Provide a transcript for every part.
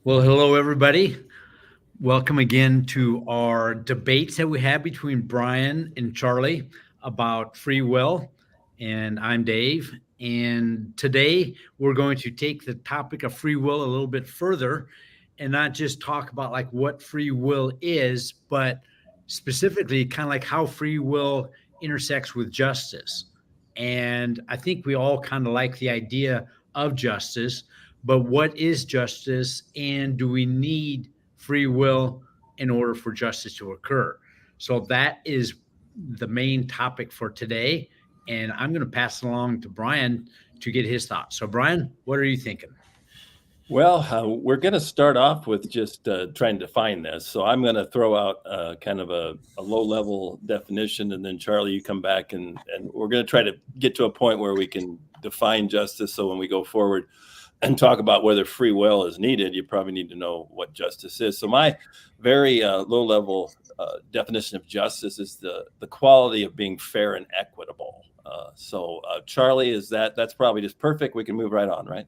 Well, hello, everybody. Welcome again to our debates that we have between Brian and Charlie about free will. And I'm Dave. And today we're going to take the topic of free will a little bit further and not just talk about like what free will is, but specifically kind of like how free will intersects with justice. And I think we all kind of like the idea of justice, but what is justice, and do we need free will in order for justice to occur? So that is the main topic for today. And I'm going to pass it along to Brian to get his thoughts. So, Brian, what are you thinking? Well, we're going to start off with just trying to define this. So I'm going to throw out kind of a low-level definition, and then Charlie, you come back, and we're going to try to get to a point where we can define justice. So when we go forward and talk about whether free will is needed, you probably need to know what justice is. So my very low-level definition of justice is the quality of being fair and equitable. Charlie, that's probably just perfect. We can move right on, right?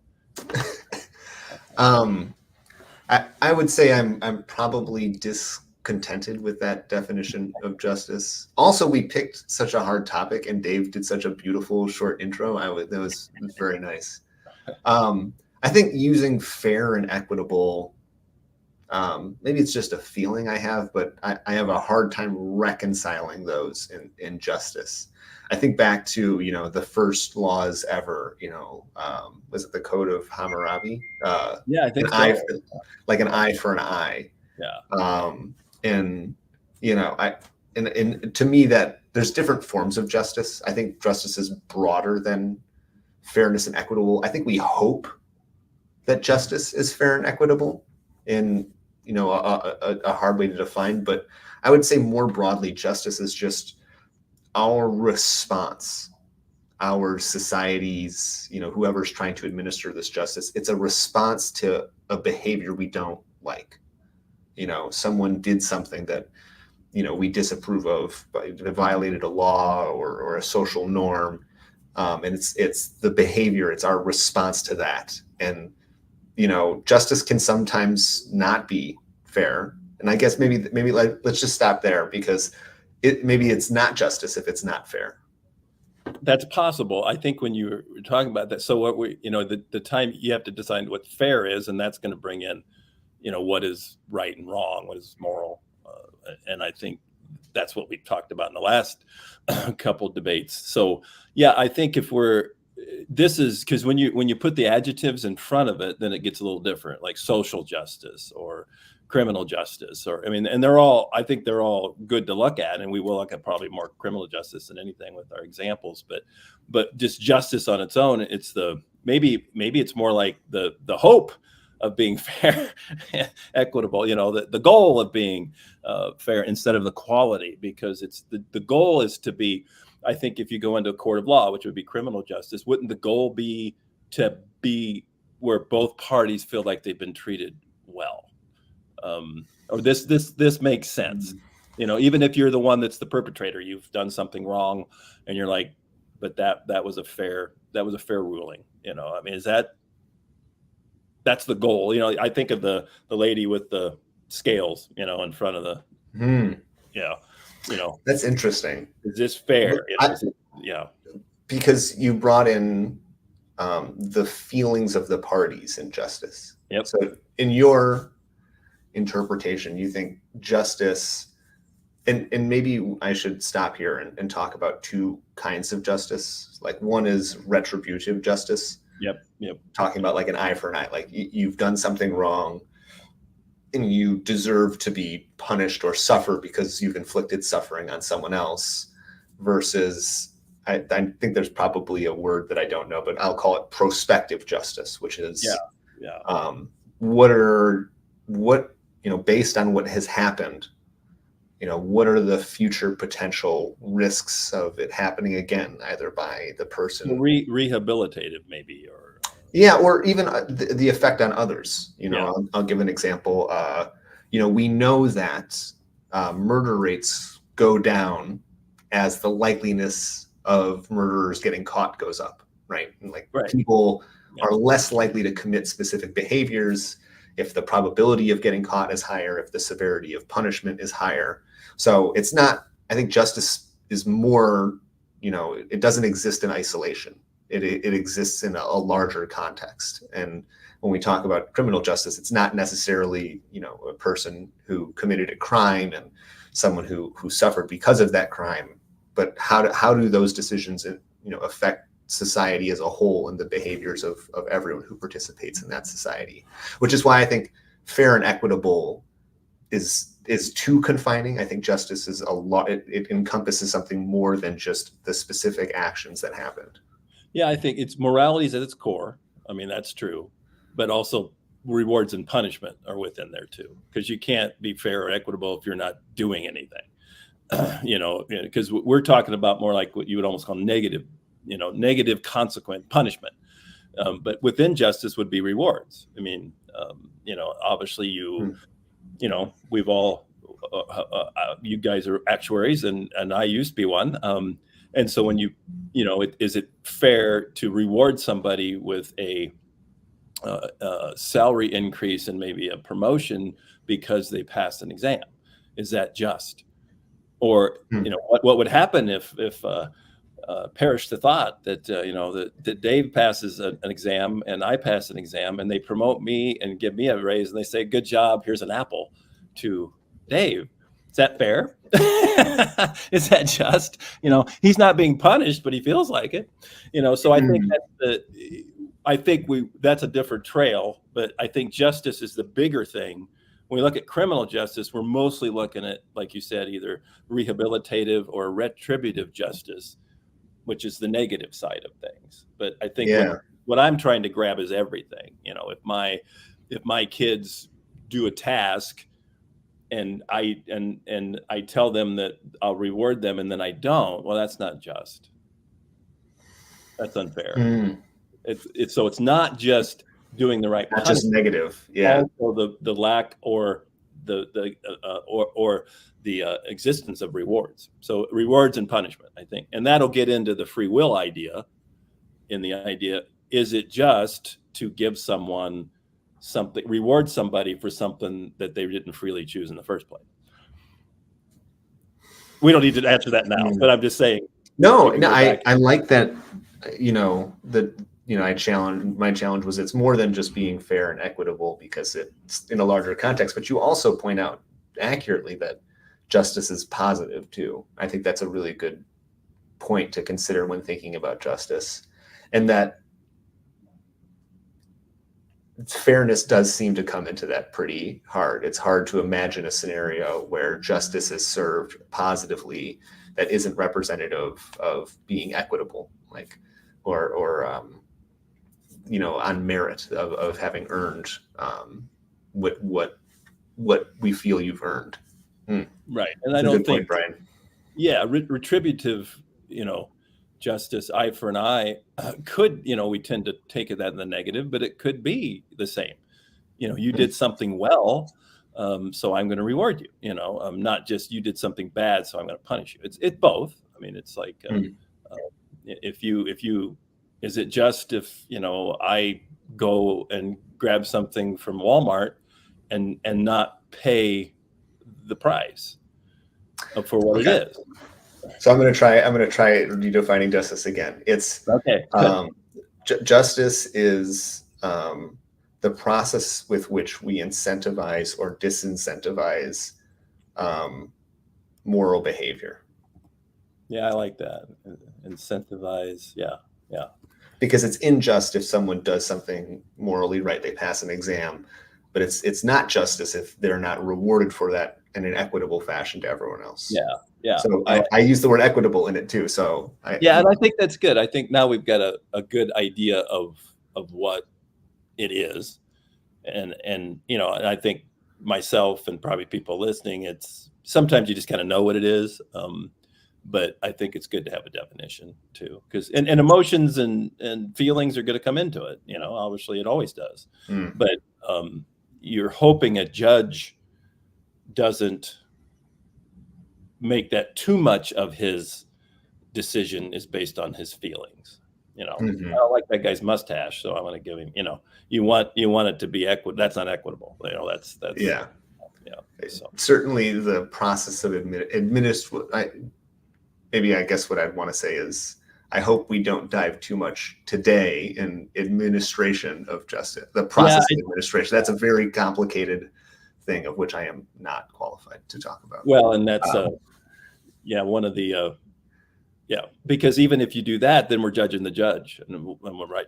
Um, I would say I'm probably discontented with that definition of justice. Also, we picked such a hard topic, and Dave did such a beautiful short intro. That was very nice. I think using fair and equitable, maybe it's just a feeling I have, but I have a hard time reconciling those in justice. I think back to, the first laws ever, was it the Code of Hammurabi? Yeah, I think an so. eye, like an eye for an eye. Yeah. And, and to me that there's different forms of justice. I think justice is broader than fairness and equitable. I think we hope that justice is fair and equitable in, a hard way to define, but I would say more broadly, justice is just our response, our society's, whoever's trying to administer this justice, it's a response to a behavior we don't like. Someone did something that, we disapprove of, but it violated a law or a social norm. And it's the behavior, it's our response to that. And, justice can sometimes not be fair. And I guess maybe let's just stop there, because maybe it's not justice if it's not fair. That's possible. I think when you were talking about that, so what the time you have to decide what fair is, and that's going to bring in, what is right and wrong, what is moral, and I think that's what we've talked about in the last couple of debates. So yeah, I think this is because when you put the adjectives in front of it, then it gets a little different, like social justice or criminal justice, and I think they're all good to look at, and we will look at probably more criminal justice than anything with our examples, but just justice on its own, it's maybe it's more like the hope of being fair, equitable, the goal of being fair instead of the quality, because it's the goal is to be, I think if you go into a court of law, which would be criminal justice, wouldn't the goal be to be where both parties feel like they've been treated well? Or this makes sense, even if you're the one that's the perpetrator, you've done something wrong, and you're like, but that was a fair ruling. That's the goal. I think of the lady with the scales, in front of the, That's interesting. Is this fair? Because you brought in the feelings of the parties in justice. Yep. So in your interpretation, you think justice, and maybe I should stop here and talk about two kinds of justice. Like one is retributive justice. Yep. Talking about like an eye for an eye, like you've done something wrong and you deserve to be punished or suffer because you've inflicted suffering on someone else, versus I think there's probably a word that I don't know, but I'll call it prospective justice, which is based on what has happened, what are the future potential risks of it happening again, either by the person, rehabilitative maybe, or even the effect on others. I'll give an example. We know that murder rates go down as the likeliness of murderers getting caught goes up, right? And people are less likely to commit specific behaviors if the probability of getting caught is higher, if the severity of punishment is higher. So it's not, I think justice is more, it doesn't exist in isolation. It exists in a larger context. And when we talk about criminal justice, it's not necessarily, a person who committed a crime and someone who suffered because of that crime, but how do those decisions, affect society as a whole and the behaviors of everyone who participates in that society, which is why I think fair and equitable is too confining. I think justice is a lot. It encompasses something more than just the specific actions that happened. Yeah, I think it's moralities at its core. I mean, that's true, but also rewards and punishment are within there too, because you can't be fair or equitable if you're not doing anything. Because we're talking about more like what you would almost call negative consequent punishment. But within justice would be rewards. I mean, obviously we've all, you guys are actuaries and I used to be one. And so when is it fair to reward somebody with a salary increase and maybe a promotion because they passed an exam? Is that just? Or, what would happen if perish the thought that, that Dave passes an exam and I pass an exam and they promote me and give me a raise and they say, good job, here's an apple to Dave. Is that fair? Is that just? He's not being punished, but he feels like it. So I think that's a different trail, but I think justice is the bigger thing. When we look at criminal justice, we're mostly looking at, like you said, either rehabilitative or retributive justice, which is the negative side of things. But I think what I'm trying to grab is everything. If my kids do a task and I tell them that I'll reward them and then I don't, well, that's not just. That's unfair. So it's not just doing the right not just negative. Yeah. Also the lack or the existence of rewards. So rewards and punishment, I think, and that'll get into the free will idea. In the idea, is it just to give someone something, reward somebody for something that they didn't freely choose in the first place? We don't need to answer that now, but I'm just saying. No, I like that. My challenge was it's more than just being fair and equitable because it's in a larger context, but you also point out accurately that justice is positive too. I think that's a really good point to consider when thinking about justice, and that fairness does seem to come into that pretty hard. It's hard to imagine a scenario where justice is served positively that isn't representative of being equitable, on merit of having earned what we feel you've earned. Right. And I don't think, Brian. Yeah, retributive, justice, eye for an eye, could, we tend to take that in the negative, but it could be the same. You did something well, so I'm going to reward you. Not just you did something bad, so I'm going to punish you. It's both. I mean, it's like if you is it just if I go and grab something from Walmart and not pay the price for what it is? So I'm going to try redefining justice again. It's okay. Justice is the process with which we incentivize or disincentivize moral behavior. Yeah, I like that. Incentivize. Yeah. Because it's unjust if someone does something morally right, they pass an exam, but it's not justice if they're not rewarded for that in an equitable fashion to everyone else. Yeah. So I use the word equitable in it too. So and I think that's good. I think now we've got a good idea of what it is, and I think myself and probably people listening, it's sometimes you just kind of know what it is. But I think it's good to have a definition too, because and emotions and feelings are going to come into it. Obviously it always does. But you're hoping a judge doesn't make that too much of his decision is based on his feelings. You know, Mhm. I don't like that guy's mustache, so I'm going to give him. You know, you want it to be equitable. That's not equitable. You know, that's Yeah. So Certainly, the process of maybe I guess what I'd want to say is I hope we don't dive too much today in administration of justice, the process of administration. That's a very complicated thing of which I am not qualified to talk about. Well, and that's one of the because even if you do that, then we're judging the judge, and we're right.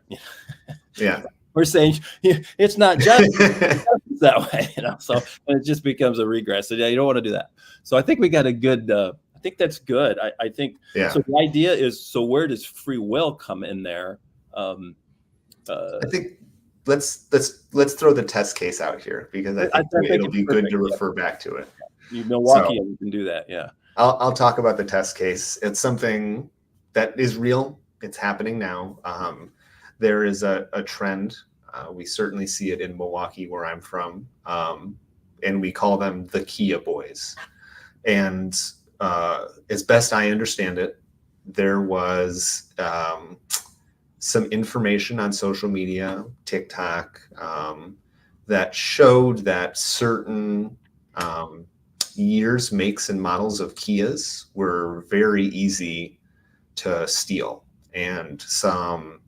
Yeah. We're saying it's not just that way, you know. So it just becomes a regress. So yeah, you don't want to do that. So I think we got a good. I think that's good. I think. Yeah. So the idea is, so where does free will come in there? I think let's throw the test case out here, because I think it'll be good to refer back to it. Milwaukee, you can do that. Yeah. I'll talk about the test case. It's something that is real. It's happening now. There is a trend. We certainly see it in Milwaukee, where I'm from, and we call them the Kia boys. And as best I understand it, there was some information on social media, TikTok, that showed that certain years, makes, and models of Kias were very easy to steal. And some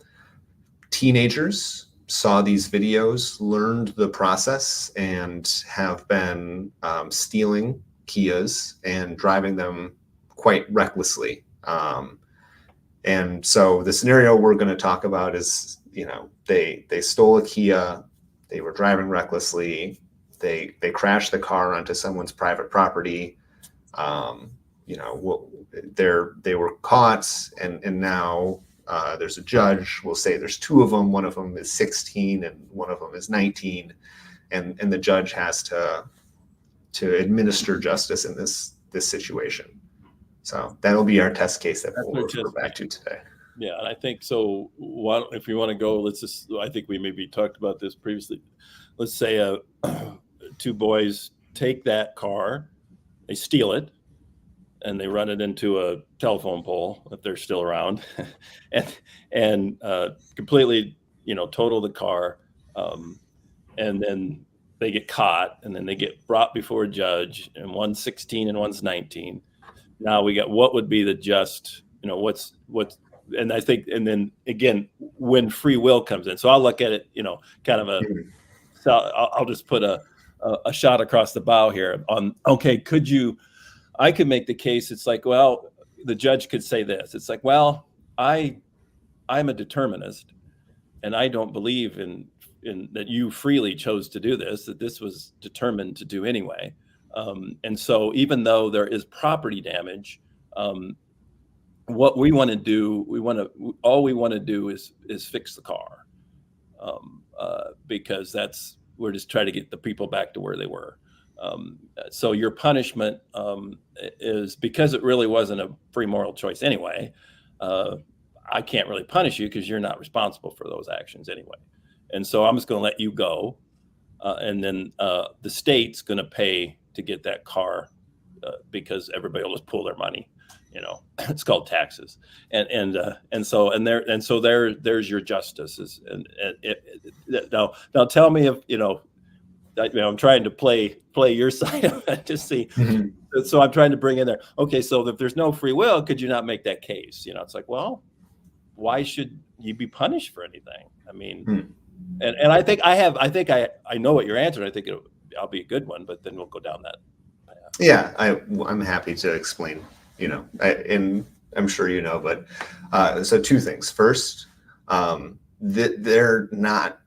teenagers saw these videos, learned the process, and have been stealing Kias and driving them quite recklessly. And so the scenario we're going to talk about is, they stole a Kia, they were driving recklessly, they crashed the car onto someone's private property. They were caught, and now there's a judge. We'll say there's two of them. One of them is 16 and one of them is 19, and the judge has to administer justice in this situation. So that'll be our test case that we'll refer back to today. Yeah, and I think so. If you want to go, I think we maybe talked about this previously. Let's say two boys take that car, they steal it, and they run it into a telephone pole, if they're still around, and completely, total the car, and then they get caught, and then they get brought before a judge, and one's 16 and one's 19. Now we got what would be the just, what's, and I think, and then again, when free will comes in. So I'll look at it, kind of so I'll just put a shot across the bow here on, okay, I could make the case. It's like, well, the judge could say this. It's like, well, I'm a determinist, and I don't believe in that you freely chose to do this, that this was determined to do anyway. And so even though there is property damage, what we want to do, all we want to do is fix the car, because we're just trying to get the people back to where they were. So your punishment is, because it really wasn't a free moral choice anyway, I can't really punish you because you're not responsible for those actions anyway. And so I'm just going to let you go. And then the state's going to pay to get that car, because everybody will just pull their money. It's called taxes. And so there's your justice. Now tell me if, I'm trying to play your side of it to see. Mm-hmm. So I'm trying to bring in there. Okay, so if there's no free will, could you not make that case? It's like, well, why should you be punished for anything? I mean, and I think I know what your answer. I think I'll be a good one, but then we'll go down that path. Yeah, I'm happy to explain. And I'm sure but so two things. First, they're not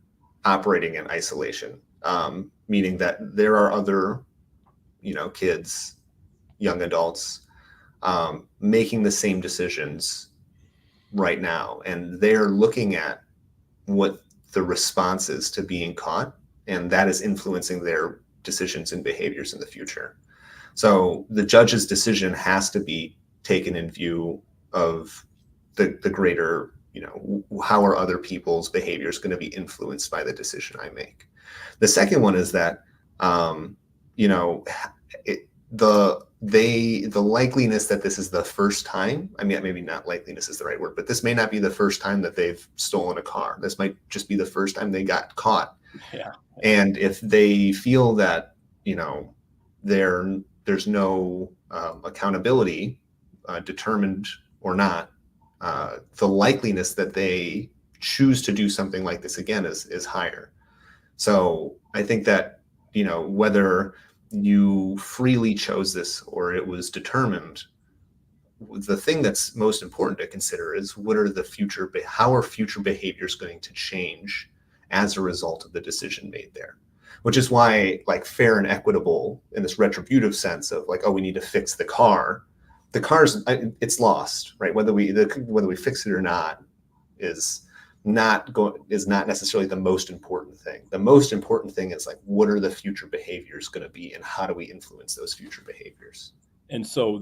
operating in isolation. Meaning that there are other, kids, young adults, making the same decisions right now. And they're looking at what the response is to being caught, and that is influencing their decisions and behaviors in the future. So the judge's decision has to be taken in view of the greater, how are other people's behaviors going to be influenced by the decision I make? The second one is that, the the likeliness that this is the first time, I mean, maybe not likeliness is the right word, but this may not be the first time that they've stolen a car. This might just be the first time they got caught. Yeah. And if they feel that, there's no accountability, determined or not, the likeliness that they choose to do something like this again is higher. So I think that, whether you freely chose this or it was determined, the thing that's most important to consider is how are future behaviors going to change as a result of the decision made there, which is why, like, fair and equitable in this retributive sense of like, oh, we need to fix the car's it's lost, right? Whether we fix it or not is not necessarily the most important thing. The most important thing is like, what are the future behaviors going to be, and how do we influence those future behaviors? And so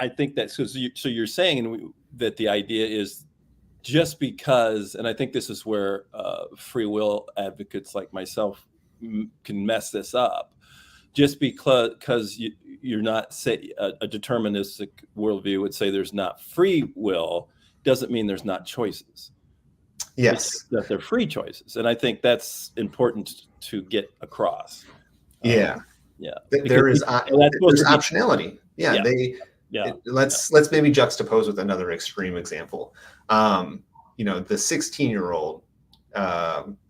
I think that's so you're saying that the idea is just because, and I think this is where free will advocates like myself can mess this up. Just because you're not, say, a deterministic worldview would say there's not free will, doesn't mean there's not choices. Yes, that they're free choices, and I think that's important to get across. Yeah, there's optionality. Let's maybe juxtapose with another extreme example. The 16-year-old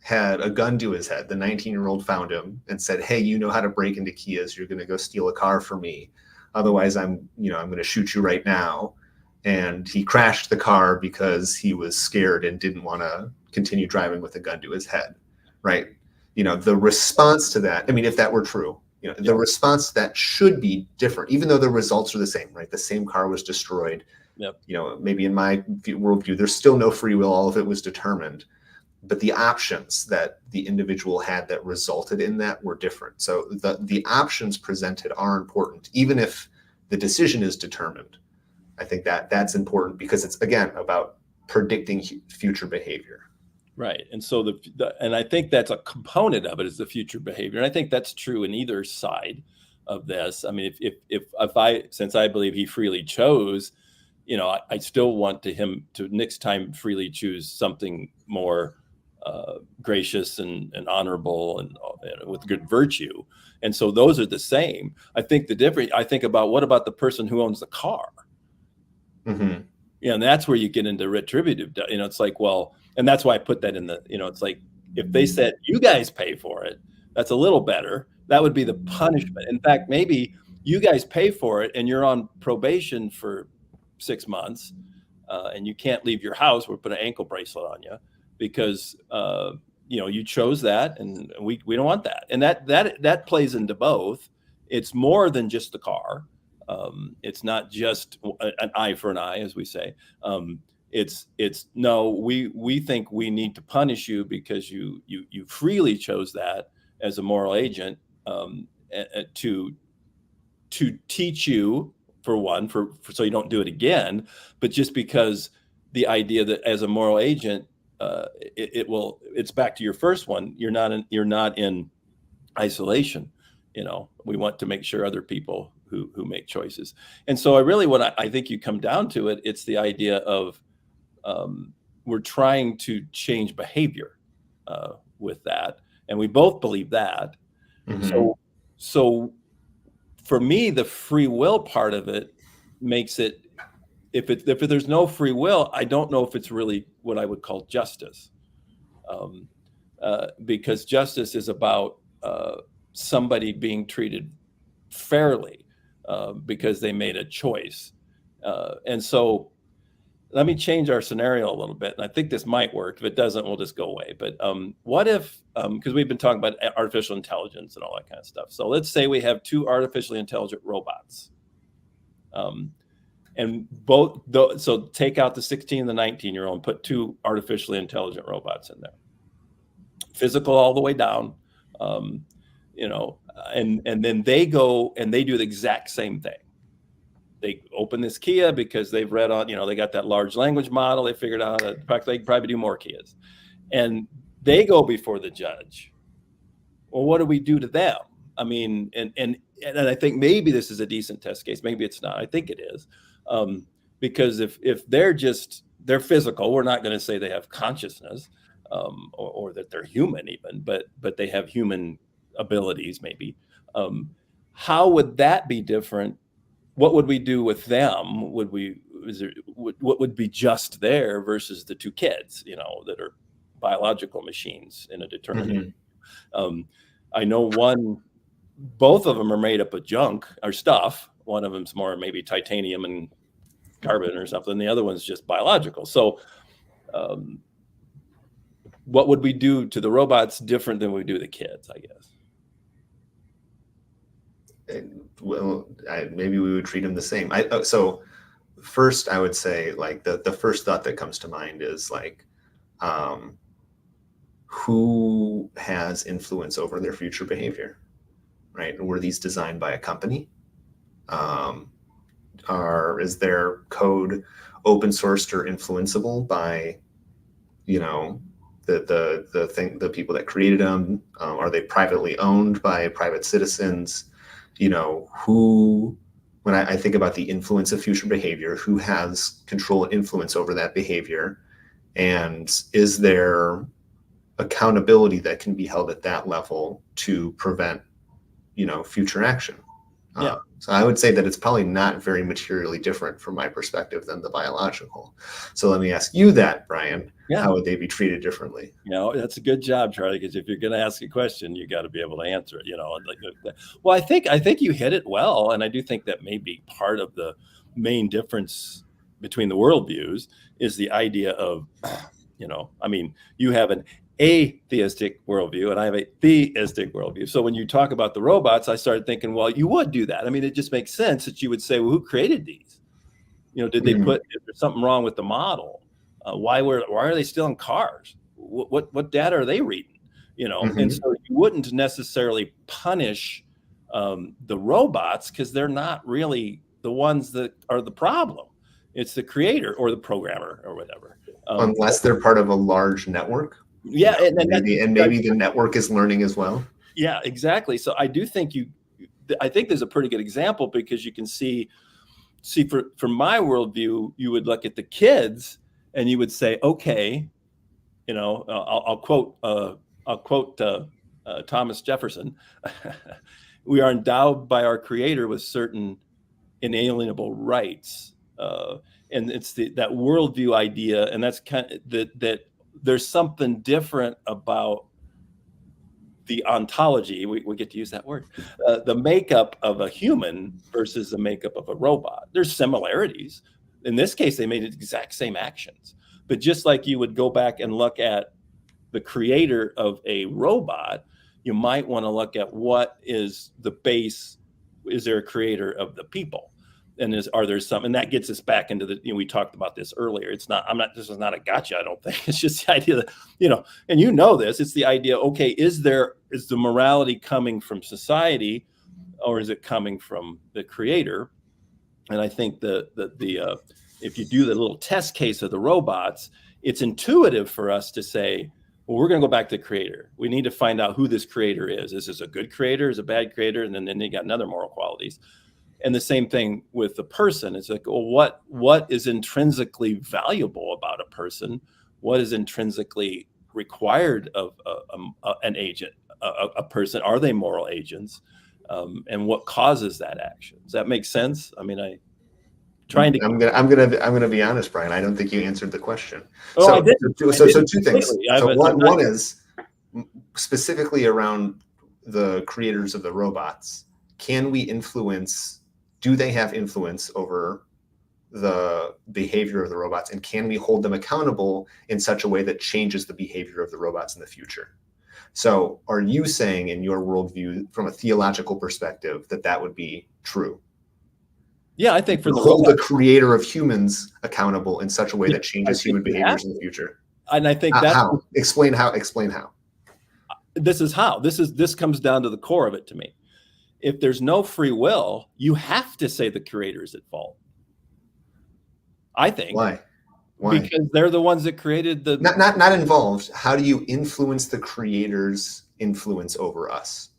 had a gun to his head. The 19-year-old found him and said, "Hey, you know how to break into Kias. You're going to go steal a car for me. Otherwise, I'm going to shoot you right now." And he crashed the car because he was scared and didn't want to continue driving with a gun to his head, right? The response to that, I mean, if that were true, the response to that should be different, even though the results are the same, right? The same car was destroyed. Yep. Maybe in my worldview, there's still no free will. All of it was determined. But the options that the individual had that resulted in that were different. So the options presented are important, even if the decision is determined. I think that's important because it's, again, about predicting future behavior. Right. And so and I think that's a component of it, is the future behavior. And I think that's true in either side of this. I mean, since I believe he freely chose, I still want him to next time freely choose something more gracious and honorable and with good virtue. And so those are the same. I think I think about, what about the person who owns the car? Mm-hmm. And that's where you get into retributive. It's like, well, and that's why I put that in the, it's like, if they said, you guys pay for it, that's a little better. That would be the punishment. In fact, maybe you guys pay for it and you're on probation for 6 months and you can't leave your house. We'll put an ankle bracelet on you because, you chose that, and we don't want that. And that plays into both. It's more than just the car. It's not just an eye for an eye, as we say. It's no, we think we need to punish you because you freely chose that as a moral agent, to teach you, for one, for so you don't do it again, but just because the idea that as a moral agent, it's back to your first one. You're not in isolation. We want to make sure other people who make choices. And so I think you come down to it, it's the idea of we're trying to change behavior with that. And we both believe that. Mm-hmm. So for me, the free will part of it makes it, if there's no free will, I don't know if it's really what I would call justice. Because justice is about somebody being treated fairly because they made a choice. And so let me change our scenario a little bit. And I think this might work. If it doesn't, we'll just go away. But what if, because we've been talking about artificial intelligence and all that kind of stuff. So let's say we have 2 artificially intelligent robots. And so take out the 16 and the 19-year-old and put 2 artificially intelligent robots in there. Physical all the way down, and then they go and they do the exact same thing. They open this Kia because they've read on, they got that large language model. They figured out that, in fact, they could probably do more Kias. And they go before the judge. Well, what do we do to them? I mean, and and I think maybe this is a decent test case. Maybe it's not. I think it is. Because if they're physical, we're not going to say they have consciousness, or that they're human even, but they have human abilities maybe. How would that be different? What would we do with them? What would be just there versus the two kids, that are biological machines in a determinate. I know both of them are made up of junk or stuff. One of them's more maybe titanium and carbon or something. The other one's just biological. So what would we do to the robots different than we do the kids, I guess? Well, maybe we would treat them the same. So first I would say, like, the first thought that comes to mind is like, who has influence over their future behavior, right? Were these designed by a company? Is their code open sourced or influenceable by, the people that created them? Are they privately owned by private citizens? When I think about the influence of future behavior, who has control and influence over that behavior? And is there accountability that can be held at that level to prevent, future action? Yeah. So I would say that it's probably not very materially different from my perspective than the biological. So let me ask you that, Brian. Yeah. How would they be treated differently? That's a good job, Charlie, because if you're going to ask a question, you got to be able to answer it. Well, I think you hit it well, and I do think that may be part of the main difference between the worldviews is the idea of, you have an atheistic worldview and I have a theistic worldview. So when you talk about the robots, I started thinking, well, you would do that. I mean, it just makes sense that you would say, well, who created these? Did they is there something wrong with the model? Why are they still in cars? What data are they reading? And so you wouldn't necessarily punish the robots because they're not really the ones that are the problem. It's the creator or the programmer or whatever. Unless they're part of a large network. Yeah, maybe the network is learning as well. Yeah, exactly. So I do think I think there's a pretty good example because you can see from my worldview, you would look at the kids and you would say, okay, I'll quote Thomas Jefferson. We are endowed by our creator with certain inalienable rights. And it's that worldview idea. And that's kind of that there's something different about the ontology, we get to use that word, the makeup of a human versus the makeup of a robot. There's similarities. In this case, they made the exact same actions. But just like you would go back and look at the creator of a robot, you might want to look at what is the base. Is there a creator of the people? And are there some, and that gets us back into we talked about this earlier. This is not a gotcha, I don't think. It's just the idea that, and this, it's the idea, okay, is the morality coming from society or is it coming from the creator? And I think if you do the little test case of the robots, it's intuitive for us to say, well, we're going to go back to the creator. We need to find out who this creator is. Is this a good creator? Is it a bad creator? And then they got another moral qualities. And the same thing with the person. It's like, well, what is intrinsically valuable about a person? What is intrinsically required of an agent, a person? Are they moral agents? And what causes that action? Does that make sense? I mean, I'm gonna be honest, Brian. I don't think you answered the question. Oh, I did. So two things. So one is specifically around the creators of the robots. Can we influence? Do they have influence over the behavior of the robots, and can we hold them accountable in such a way that changes the behavior of the robots in the future? So are you saying in your worldview, from a theological perspective, that would be true? Yeah, I think hold the creator of humans accountable in such a way that changes human behaviors in the future. And I think that's how. Explain how. This is how. This comes down to the core of it to me. If there's no free will, you have to say the creator is at fault. I think. Why? Because they're the ones that created the. Not involved. How do you influence the creator's influence over us?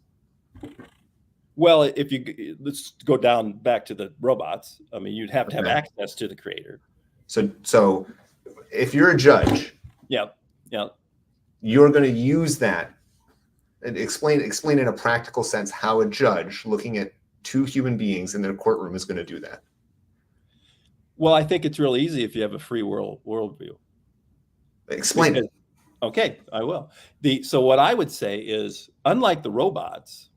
Well, if you let's go down back to the robots. I mean, you'd have to have Okay. access to the creator. So if you're a judge, Yeah, yeah. you're going to use that and explain in a practical sense how a judge looking at two human beings in their courtroom is going to do that. Well, I think it's real easy if you have a free worldview. Explain it. Okay, I will. So what I would say is, unlike the robots,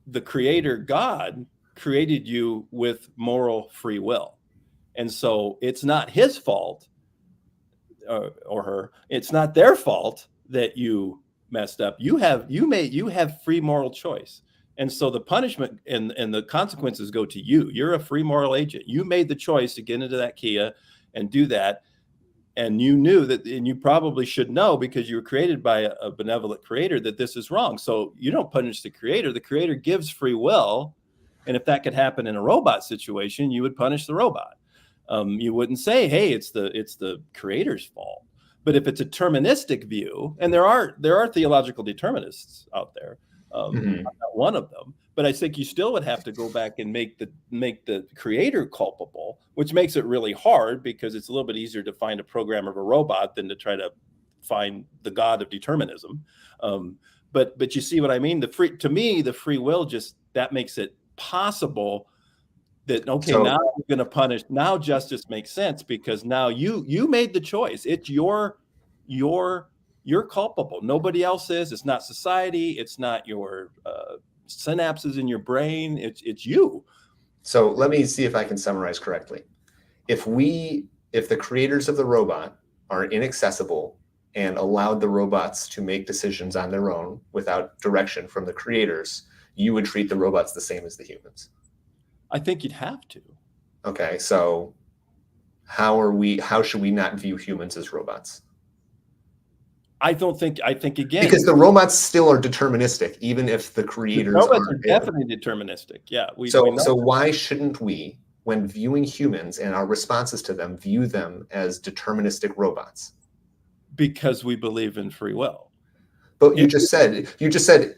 the creator God created you with moral free will. And so it's not his fault or her, it's not their fault that you messed up. You have free moral choice. And so the punishment and the consequences go to you. You're a free moral agent. You made the choice to get into that Kia and do that. And you knew that, and you probably should know because you were created by a benevolent creator, that this is wrong. So you don't punish the creator. The creator gives free will. And if that could happen in a robot situation, you would punish the robot. You wouldn't say, hey, it's the creator's fault. But if it's a deterministic view, and there are theological determinists out there, I'm not one of them, but I think you still would have to go back and make the creator culpable, which makes it really hard because it's a little bit easier to find a programmer of a robot than to try to find the God of determinism. But you see what I mean? To me, the free will just that makes it possible that now we're going to punish. Now justice makes sense because now you made the choice. It's you're culpable. Nobody else is. It's not society. It's not your synapses in your brain. It's you. So let me see if I can summarize correctly. If the creators of the robot are inaccessible and allowed the robots to make decisions on their own without direction from the creators, you would treat the robots the same as the humans. I think you'd have to. Okay, so how should we not view humans as robots? I think again, because the robots still are deterministic, even if the creators are definitely deterministic. Yeah. So why shouldn't we, when viewing humans and our responses to them, view them as deterministic robots? Because we believe in free will. But you just said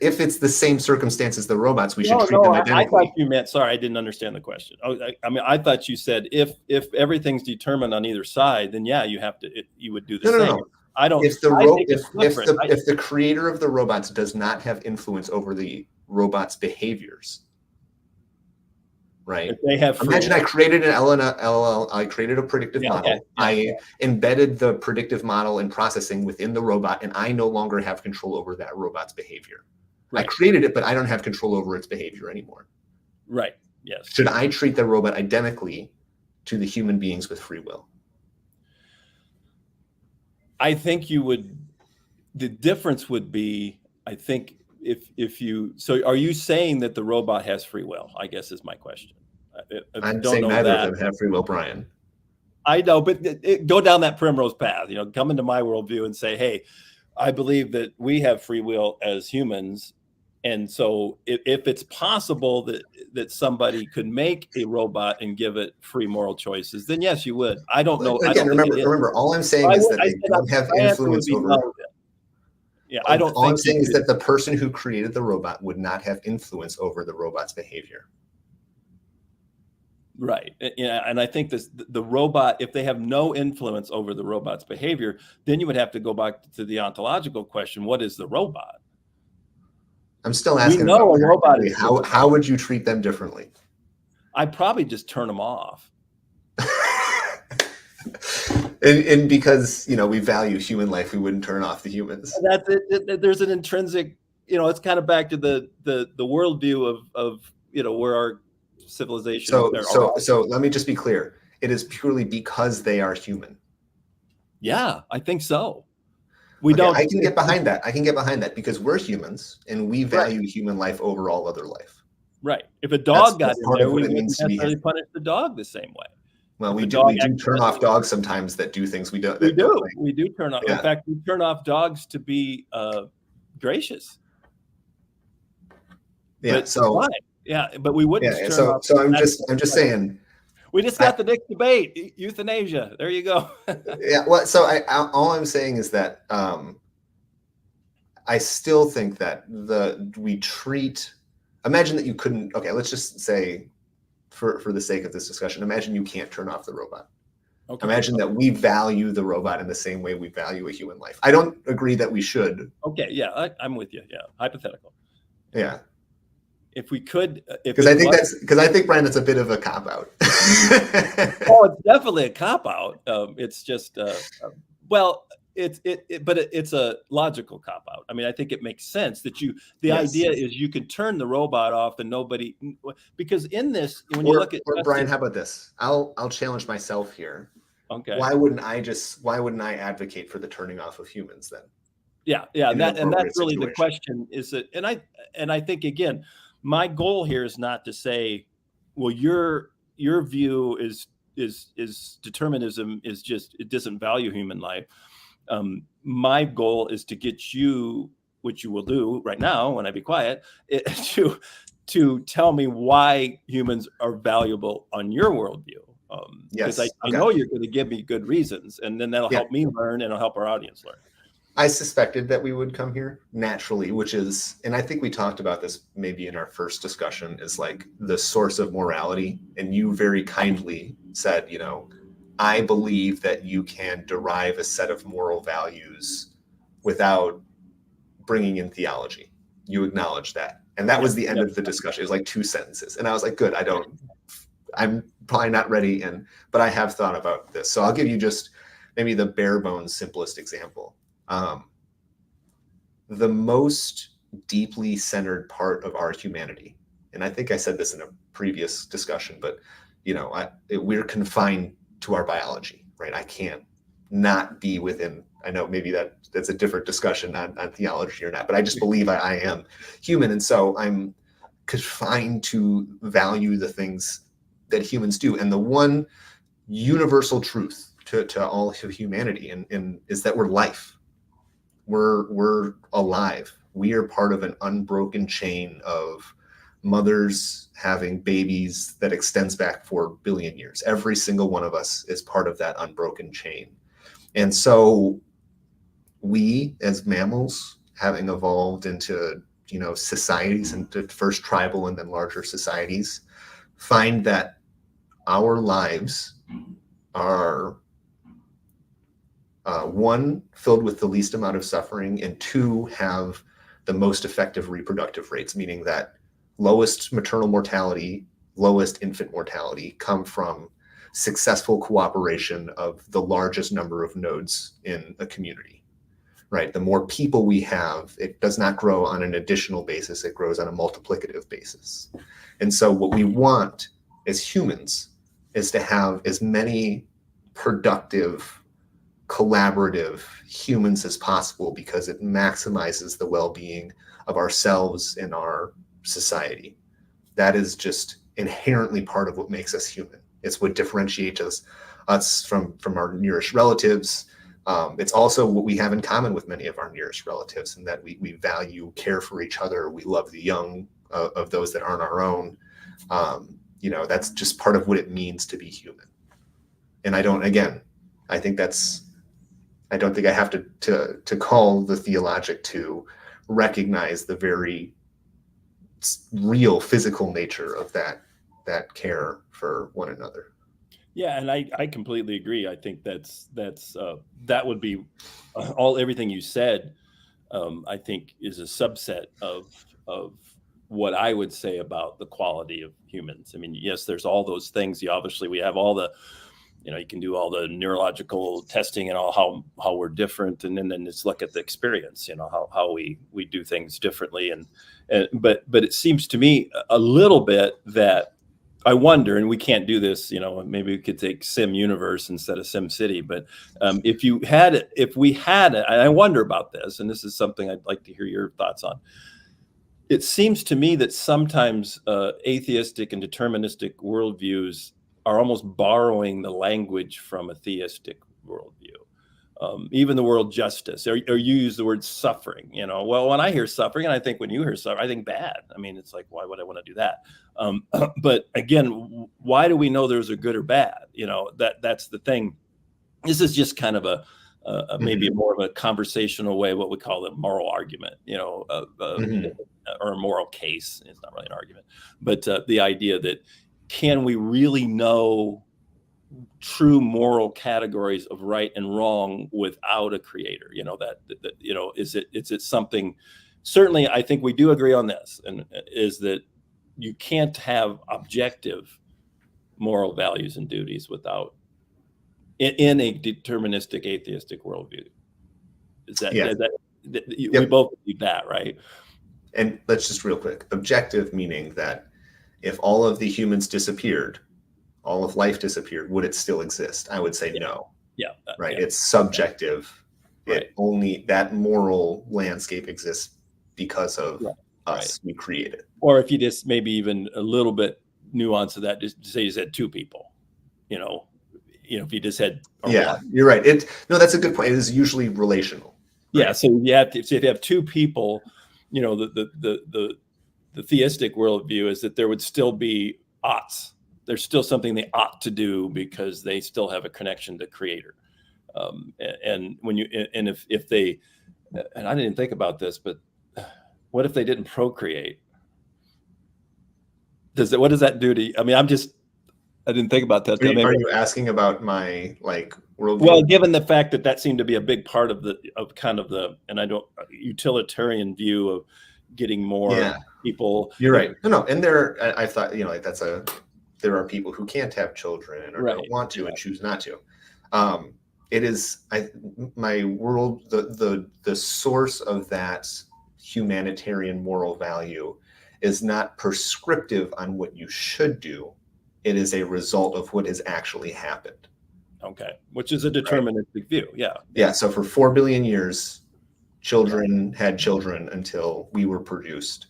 if it's the same circumstance as the robots, we should treat them identically. I thought you meant, sorry, I didn't understand the question. I mean, I thought you said if everything's determined on either side, then yeah, you would do the same. No. I don't. If the creator of the robots does not have influence over the robots' behaviors, right? If they have imagine I created an LLM, I created a predictive model. Okay. I embedded the predictive model and processing within the robot, and I no longer have control over that robot's behavior. Right. I created it, but I don't have control over its behavior anymore. Right. Yes. Should I treat the robot identically to the human beings with free will? I think you would. The difference would be, I think, if you. So, are you saying that the robot has free will? I guess is my question. I'm saying neither of them have free will, Brian. I know, but go down that primrose path. Come into my worldview and say, hey, I believe that we have free will as humans, and so if it's possible that somebody could make a robot and give it free moral choices, then yes, you would. I don't know. Again, remember, all I'm saying is that they don't have influence over. Yeah, I don't. All I'm saying is that the person who created the robot would not have influence over the robot's behavior. Right. And I think the robot, if they have no influence over the robot's behavior, then you would have to go back to the ontological question: what is the robot? I'm still asking. A robot. How would you treat them differently? I'd probably just turn them off. and because we value human life, we wouldn't turn off the humans. That's it. There's an intrinsic, it's kind of back to the worldview of where our civilization. So let me just be clear. It is purely because they are human. Yeah, I think so. I can get behind that because we're humans and we value human life over all other life. Right. If a dog got in there, we wouldn't necessarily punish the dog the same way. Well, we do turn off dogs sometimes that do things we don't. We do turn off. Yeah. In fact, we turn off dogs to be gracious. Yeah. But we wouldn't. Yeah. So I'm just saying. We just got the next debate, euthanasia. There you go. Yeah. Well, so all I'm saying is that I still think that we treat imagine that you couldn't, okay, let's just say for the sake of this discussion, imagine you can't turn off the robot. Okay. Imagine that we value the robot in the same way we value a human life. I don't agree that we should. Okay. Yeah. I'm with you. Yeah. Hypothetical. Yeah. If we could, because I think, Brian, that's a bit of a cop out. Oh, it's definitely a cop out. It's just, well, but it's a logical cop out. I mean, I think it makes sense that the idea is you can turn the robot off and nobody, because in this, when you look at Brian, how about this? I'll challenge myself here. Okay. Why wouldn't I advocate for the turning off of humans then? Yeah. And that's really the question, is that, and I think, again, my goal here is not to say, well, your view is determinism is just, it doesn't value human life. My goal is to get you, which you will do right now when I be quiet, to tell me why humans are valuable on your worldview. Because I know you're going to give me good reasons, and then that'll help me learn, and it'll help our audience learn. I suspected that we would come here naturally, which is, and I think we talked about this maybe in our first discussion, is like the source of morality. And you very kindly said, I believe that you can derive a set of moral values without bringing in theology. You acknowledge that. And that was the end of the discussion. It was like 2 sentences. And I was like, good, I'm probably not ready, but I have thought about this. So I'll give you just maybe the bare bones simplest example. The most deeply centered part of our humanity, and I think I said this in a previous discussion, but we're confined to our biology, right? I can't not be within. I know maybe that's a different discussion on theology or not, but I just believe I am human, and so I'm confined to value the things that humans do. And the one universal truth to all of humanity and is that we're life. We're alive. We are part of an unbroken chain of mothers having babies that extends back 4 billion years. Every single one of us is part of that unbroken chain. And so we, as mammals, having evolved into societies, and first tribal and then larger societies, find that our lives are 1, filled with the least amount of suffering, and 2, have the most effective reproductive rates, meaning that lowest maternal mortality, lowest infant mortality come from successful cooperation of the largest number of nodes in a community, right? The more people we have, it does not grow on an additional basis, it grows on a multiplicative basis. And so what we want as humans is to have as many productive, collaborative humans as possible, because it maximizes the well-being of ourselves and our society. That is just inherently part of what makes us human. It's what differentiates us from our nearest relatives. It's also what we have in common with many of our nearest relatives, in that we value care for each other. We love the young of those that aren't our own. That's just part of what it means to be human. And I don't think I have to call the theologic to recognize the very real physical nature of that care for one another. Yeah, and I completely agree. I think that would be everything you said. I think is a subset of what I would say about the quality of humans. I mean, yes, there's all those things. Obviously, we have all the, you can do all the neurological testing and all how we're different, and then just look at the experience. How we do things differently, but it seems to me a little bit that I wonder, and we can't do this, maybe we could take Sim Universe instead of Sim City, but if we had it, I wonder about this, and this is something I'd like to hear your thoughts on. It seems to me that sometimes atheistic and deterministic worldviews are almost borrowing the language from a theistic worldview. Even the word justice, or you use the word suffering. Well, when I hear suffering, and I think when you hear suffering, I think bad. I mean, it's like, why would I want to do that? But again, why do we know there's a good or bad? That's the thing. This is just kind of a maybe more of a conversational way, what we call a moral argument. or a moral case. It's not really an argument, but the idea that can we really know true moral categories of right and wrong without a creator? Is it something? Certainly, I think we do agree on this, and is that you can't have objective moral values and duties without in a deterministic atheistic worldview. Is that, Yeah. We both believe that, right? And let's just real quick, objective meaning that if all of the humans disappeared, all of life disappeared, would it still exist? I would say no. Yeah. Right. It's subjective. Right. It only that moral landscape exists because of us. Right. We create it. Or if you just maybe even a little bit nuance of that, just say you said two people, if you just had one. You're right. That's a good point. It is usually relational. Right? Yeah. So if you have two people, the theistic worldview is that there would still be oughts. There's still something they ought to do because they still have a connection to Creator. And if they, and I didn't think about this, but what if they didn't procreate? What does that do to you? I mean, I didn't think about that. Are you asking about my worldview? Well, given the fact that seemed to be a big part of utilitarian view of getting more people. You're right. No. And I thought, there are people who can't have children or don't want to and choose not to. It is my world, the source of that humanitarian moral value is not prescriptive on what you should do. It is a result of what has actually happened. Okay. Which is a deterministic view. Yeah. Yeah. So for 4 billion years, children had children until we were produced.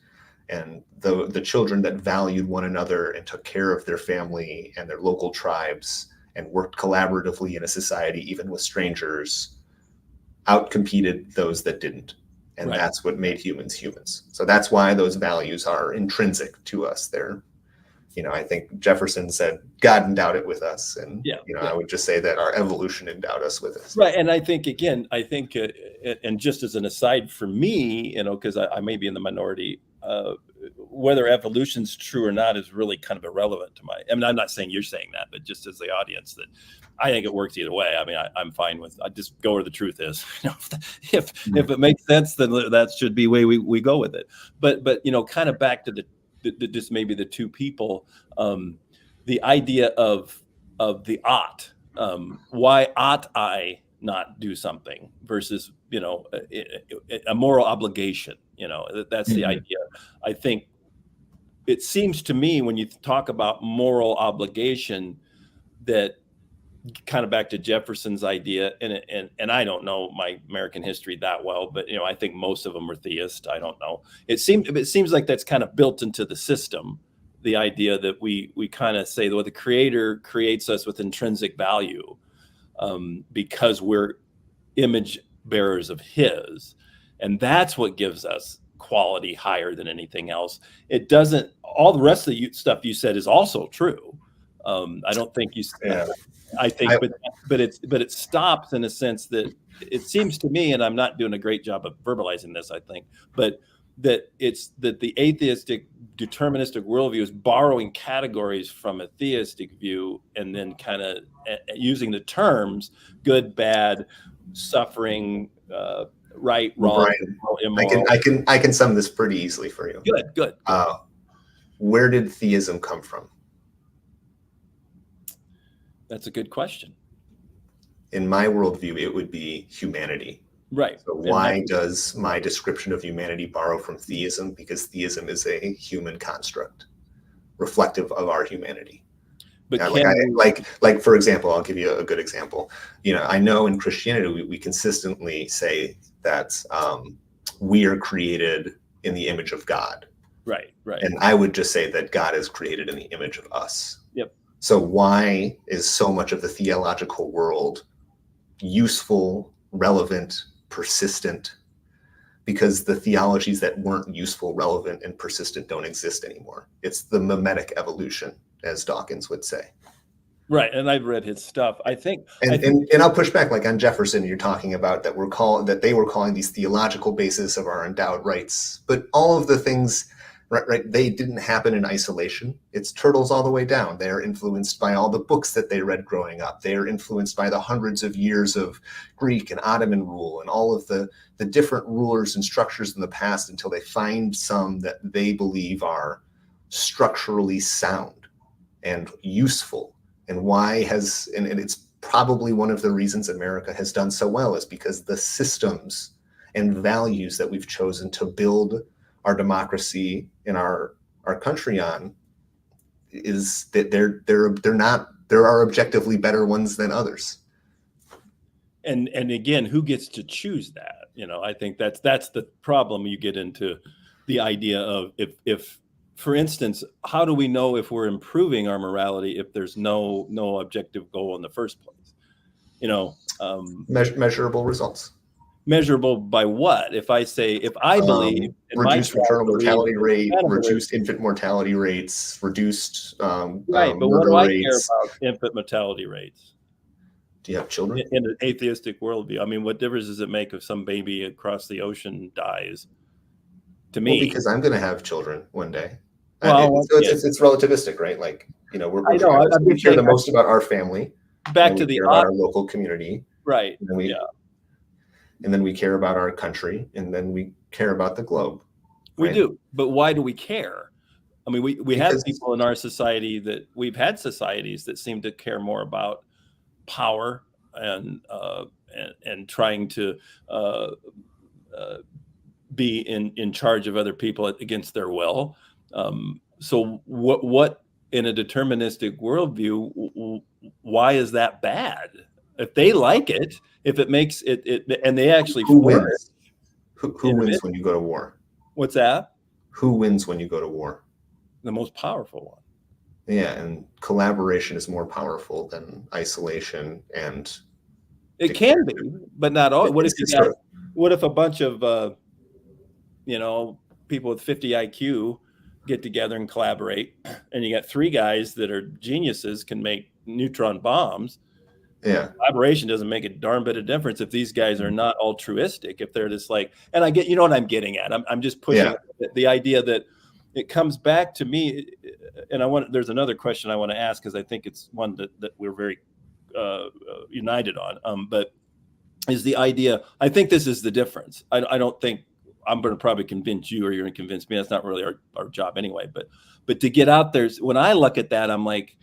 And the children that valued one another and took care of their family and their local tribes and worked collaboratively in a society, even with strangers, outcompeted those that didn't. And that's what made humans humans. So that's why those values are intrinsic to us. They're, I think Jefferson said, God endowed it with us. And, I would just say that our evolution endowed us with it. Right. And I think, and just as an aside for me, because I may be in the minority, whether evolution's true or not is really kind of irrelevant to I'm not saying you're saying that, but just as the audience, that I think it works either way. I mean, I'm fine with, I just go where the truth is. If it makes sense, then that should be the way we go with it. But kind of back to the just maybe the two people, the idea of the ought, why ought I not do something versus, a moral obligation, that's the idea. I think it seems to me when you talk about moral obligation that kind of back to Jefferson's idea, and I don't know my American history that well, but I think most of them were theists. I don't know. It seems like that's kind of built into the system, the idea that we kind of say, well, the Creator creates us with intrinsic value because we're image bearers of His, and that's what gives us quality higher than anything else. It doesn't. All the rest of the stuff you said is also true. I don't think you. I think, but it stops in a sense that it seems to me, and I'm not doing a great job of verbalizing this, I think, but that the atheistic deterministic worldview is borrowing categories from a theistic view and then kind of using the terms good, bad, suffering, right, wrong, immoral. I can sum this pretty easily for you. Good. Where did theism come from? That's a good question. In my worldview, it would be humanity. Right. So why does my description of humanity borrow from theism? Because theism is a human construct, reflective of our humanity. But for example, I'll give you a good example. I know in Christianity we consistently say that we are created in the image of God. Right. And I would just say that God is created in the image of us. Yep. So why is so much of the theological world useful, relevant, persistent? Because the theologies that weren't useful, relevant, and persistent don't exist anymore. It's the mimetic evolution, as Dawkins would say. Right, and I've read his stuff. I think And I'll push back, like on Jefferson, you're talking about that they were calling these theological basis of our endowed rights, but all of the things, right, they didn't happen in isolation. It's turtles all the way down. They're influenced by all the books that they read growing up. They are influenced by the hundreds of years of Greek and Ottoman rule and all of the different rulers and structures in the past until they find some that they believe are structurally sound and useful. And and it's probably one of the reasons America has done so well is because the systems and values that we've chosen to build our democracy and our country on is that there are objectively better ones than others. And again, who gets to choose that? I think that's the problem. You get into the idea of if for instance, how do we know if we're improving our morality if there's no objective goal in the first place? Measurable results. Measurable by what? If I believe reduced maternal mortality rate, reduced infant mortality rates, reduced right, but what do I care about infant mortality rates? Do you have children? In an atheistic worldview, I mean, what difference does it make if some baby across the ocean dies? To me, because I'm going to have children one day. Well, so it's relativistic, right? Like, we care the most about our family. Back to about our local community, right? And then we care about our country, and then we care about the globe. We do, but why do we care? I mean, we have people in our society we've had societies that seem to care more about power and trying to be in charge of other people against their will. So what in a deterministic worldview, why is that bad? If they like it, if it makes it and they actually who wins? Who wins when you go to war? What's that? Who wins when you go to war? The most powerful one. Yeah, and collaboration is more powerful than isolation, and it can be, but not all. What if a bunch of people with 50 IQ get together and collaborate, and you got three guys that are geniuses can make neutron bombs? Yeah, collaboration doesn't make a darn bit of difference if these guys are not altruistic. If they're just like, and I get, what I'm getting at. I'm just pushing the idea that it comes back to me. And there's another question I want to ask, because I think it's one that we're very united on. But is the idea, I think this is the difference. I don't think I'm going to probably convince you, or you're going to convince me. That's not really our job anyway. But to get out there, when I look at that, I'm like,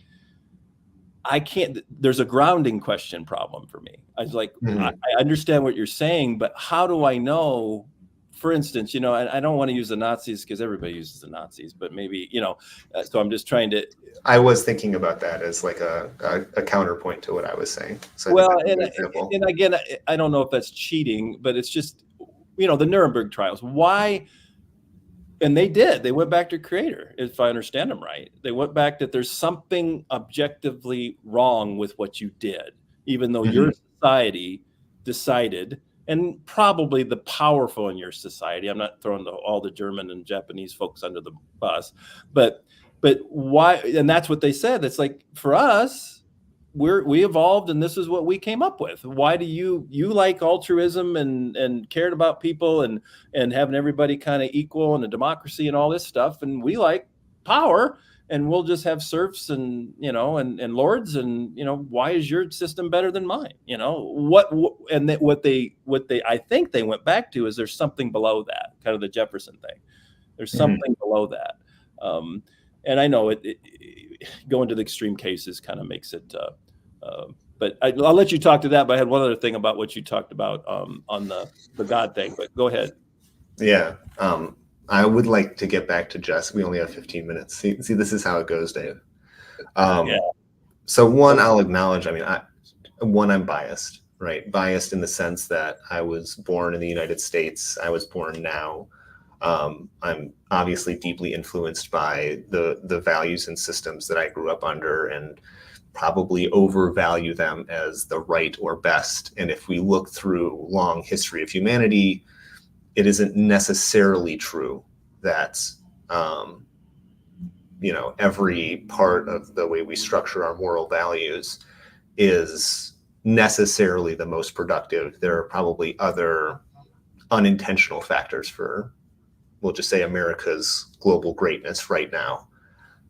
I can't, there's a grounding question problem for me. I was like, I understand what you're saying, but how do I know, for instance, I don't want to use the Nazis because everybody uses the Nazis, but maybe, so I'm just trying to. I was thinking about that as like a counterpoint to what I was saying. So and again, I don't know if that's cheating, but it's just, the Nuremberg trials, why? And they went back to creator, if I understand them right. They went back that there's something objectively wrong with what you did, even though your society decided, and probably the powerful in your society, I'm not throwing all the German and Japanese folks under the bus, but why? And that's what they said. It's like, for us, we evolved, and this is what we came up with. Why do you like altruism and cared about people and having everybody kind of equal and a democracy and all this stuff, and we like power, and we'll just have serfs and and lords, and why is your system better than mine? What they I think they went back to is there's something below that, kind of the Jefferson thing. There's something below that. And I know it going to the extreme cases kind of makes it, but I'll let you talk to that. But I had one other thing about what you talked about on the God thing, but go ahead. Yeah. I would like to get back to Jess. We only have 15 minutes. See, this is how it goes, Dave. So one, I'll acknowledge, I'm biased, right? Biased in the sense that I was born in the United States. I was born now. I'm obviously deeply influenced by the values and systems that I grew up under, and probably overvalue them as the right or best. And if we look through long history of humanity, it isn't necessarily true that every part of the way we structure our moral values is necessarily the most productive. There are probably other unintentional factors for, we'll just say, America's global greatness right now.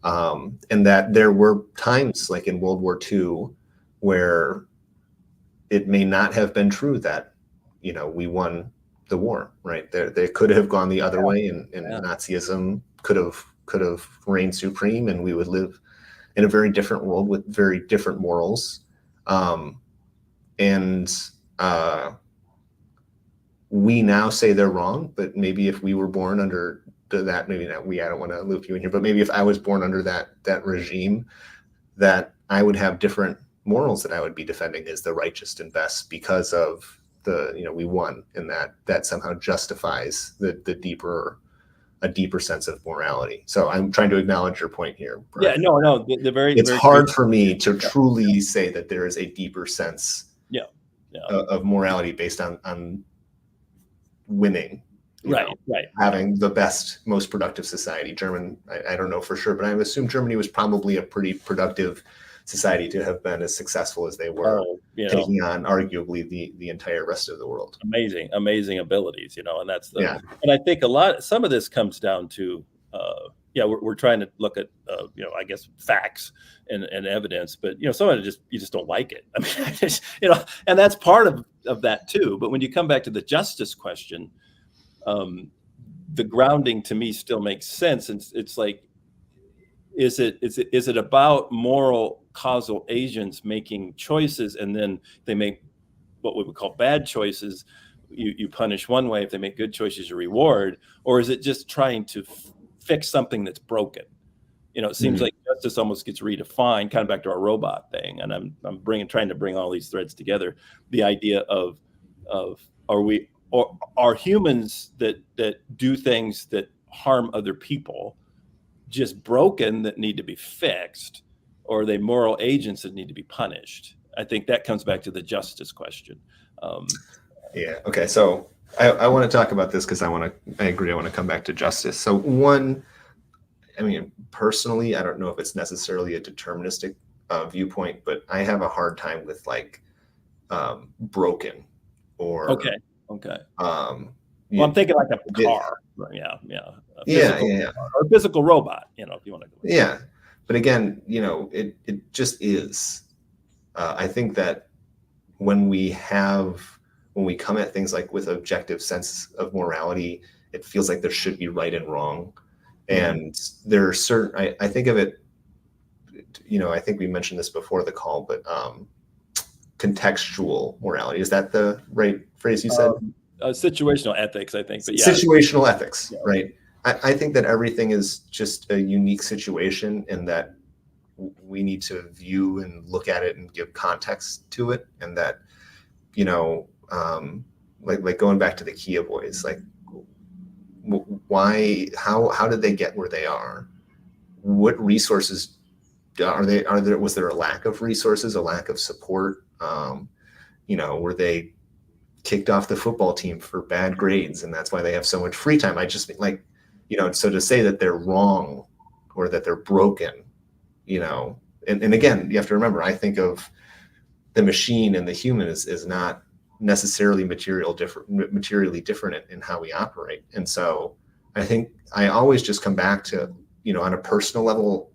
And that there were times like in World War II where it may not have been true that, we won the war, right? They could have gone the other way, and Nazism could have reigned supreme, and we would live in a very different world with very different morals. We now say they're wrong, but maybe if we were born under that, maybe not we, I don't want to loop you in here, but maybe if I was born under that regime, that I would have different morals that I would be defending as the righteous and best because of we won, and that somehow justifies a deeper sense of morality. So I'm trying to acknowledge your point here, Brian. Yeah, no, it's very hard for me to truly say that there is a deeper sense of morality based on winning. Right. Having the best, most productive society. I don't know for sure, but I assume Germany was probably a pretty productive society to have been as successful as they were, taking on arguably the entire rest of the world. Amazing abilities, and that's and I think some of this comes down to we're trying to look at I guess facts and evidence, but some of it you just don't like it. I mean, and that's part of that too. But when you come back to the justice question, the grounding to me still makes sense. And it's like, is it about moral causal agents making choices, and then they make what we would call bad choices, you punish one way. If they make good choices, you reward? Or is it just trying to fix something that's broken? It seems like justice almost gets redefined, kind of back to our robot thing. And I'm trying to bring all these threads together. The idea of are humans that do things that harm other people just broken that need to be fixed, or are they moral agents that need to be punished? I think that comes back to the justice question. Okay. So I want to talk about this because I agree. I want to come back to justice. So personally, I don't know if it's necessarily a deterministic viewpoint, but I have a hard time with broken or okay. Well, I'm thinking like a car. Or a physical robot, if you want to. Yeah. But again, it just is. I think that when we come at things like with objective sense of morality, it feels like there should be right and wrong. And there are certain, I think of it, I think we mentioned this before the call, but contextual morality, is that the right phrase you said? Situational ethics, I think. But situational ethics, right? I think that everything is just a unique situation, and that we need to view and look at it and give context to it. And that, like going back to the Kia boys, like why, how did they get where they are? What resources was there a lack of resources, a lack of support? Were they kicked off the football team for bad grades, and that's why they have so much free time? I just so to say that they're wrong or that they're broken, and again, you have to remember, I think of the machine and the human is not necessarily materially different in how we operate. And so I think I always just come back to, on a personal level,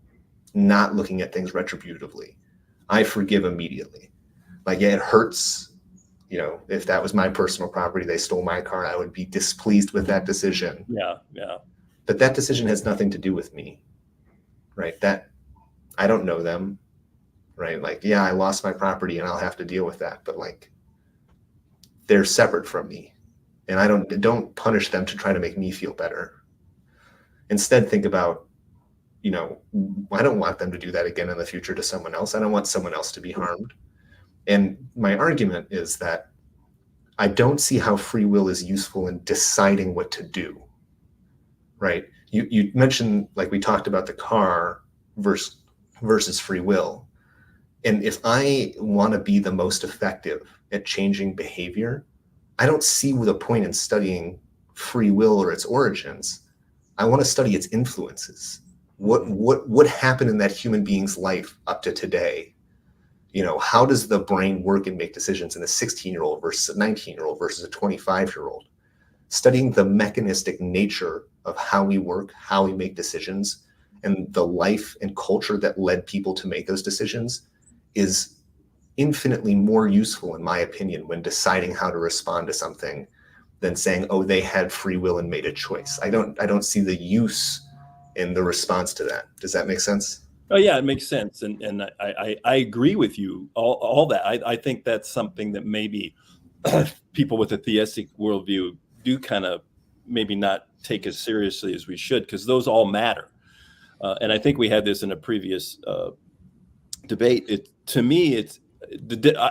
not looking at things retributively. I forgive immediately. It hurts. If that was my personal property, they stole my car, I would be displeased with that decision. Yeah. But that decision has nothing to do with me, right? That I don't know them, right? I lost my property and I'll have to deal with that. But they're separate from me, and I don't punish them to try to make me feel better. Instead, think about, I don't want them to do that again in the future to someone else. I don't want someone else to be harmed. And my argument is that I don't see how free will is useful in deciding what to do, right? You mentioned, we talked about the car versus free will. And if I want to be the most effective at changing behavior, I don't see the point in studying free will or its origins. I want to study its influences. What happened in that human being's life up to today? How does the brain work and make decisions in a 16-year-old versus a 19-year-old versus a 25-year-old? Studying the mechanistic nature of how we work, how we make decisions, and the life and culture that led people to make those decisions is infinitely more useful, in my opinion, when deciding how to respond to something than saying, oh, they had free will and made a choice. I don't see the use in the response to that. Does that make sense? Oh yeah, it makes sense, and I agree with you. All that I think that's something that maybe people with a theistic worldview do kind of maybe not take as seriously as we should, because those all matter. And I think we had this in a previous debate. To me,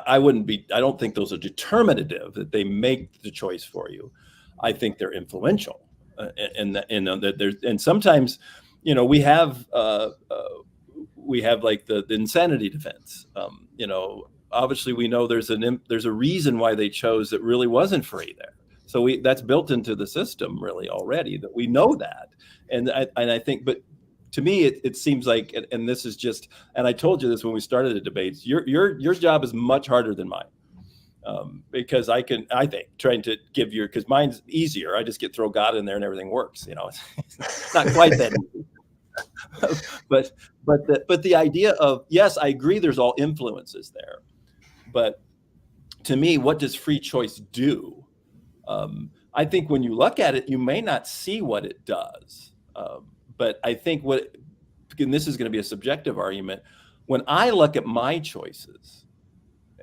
I don't think those are determinative, that they make the choice for you. I think they're influential, and sometimes, we have like the insanity defense. Obviously we know there's a reason why they chose that really wasn't free there. So that's built into the system really already, that we know that. And I think, but to me, it seems like, and this is just, and I told you this when we started the debates, your job is much harder than mine. Because I think trying to give because mine's easier. I just throw God in there and everything works. It's not quite that easy. but the idea of, yes, I agree, there's all influences there, but to me, what does free choice do? I think when you look at it, you may not see what it does, but I think and this is going to be a subjective argument, when I look at my choices,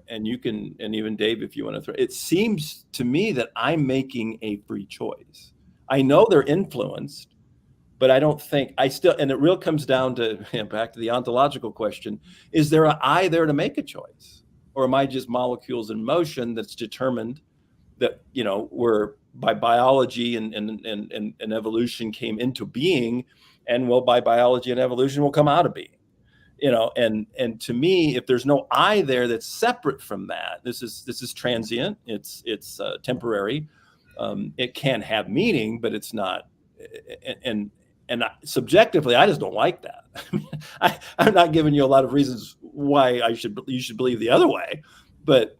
and you can, and even Dave, if you want to throw, it seems to me that I'm making a free choice. I know they're influenced, but I don't think and it real comes down to, back to the ontological question, is there an I there to make a choice? Or am I just molecules in motion that's determined that, we're by biology and evolution came into being, and by biology and evolution will come out of being, and to me, if there's no I there that's separate from that, this is transient, it's temporary, it can have meaning, but it's not, and subjectively, I just don't like that. I'm not giving you a lot of reasons why you should believe the other way, but